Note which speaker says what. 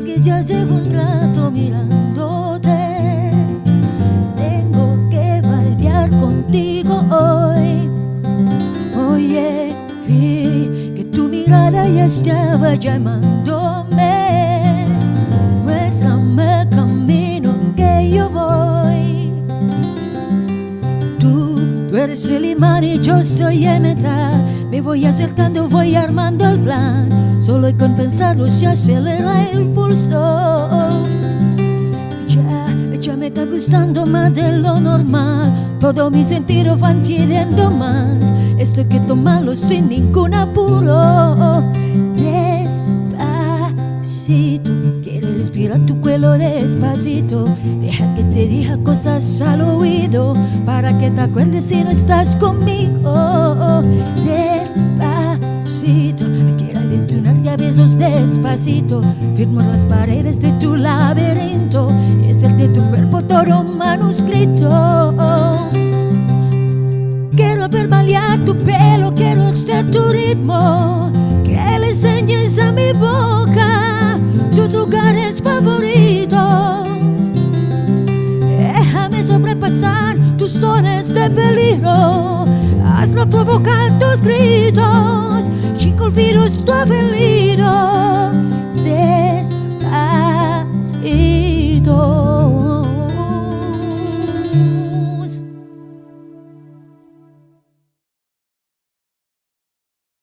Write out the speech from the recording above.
Speaker 1: que ya llevo un rato mirándote. Tengo que bailar contigo hoy. Oye, vi que tu mirada ya estaba llamándome. Muéstrame el camino que yo voy. Tú eres el imán y yo soy el metal. Me voy acercando, voy armando el plan. Solo hay con pensarlo se acelera el pulso. Ya me está gustando más de lo normal. Todos mis sentidos van pidiendo más. Esto hay que tomarlo sin ningún apuro. Despacito, quiero respirar tu cuello despacito. Deja que te diga cosas al oído, para que te acuerdes si no estás conmigo. Despacito, quiero desnudarte a besos despacito. Firmo las paredes de tu laberinto y hacerte tu cuerpo todo un manuscrito. Quiero ver bailar tu pelo, quiero ser tu ritmo. Que le enseñes a mi boca tus lugares favoritos. Déjame sobrepasar tus zonas de peligro. Hazlo provocar tus gritos. Chico, el virus tu avelido.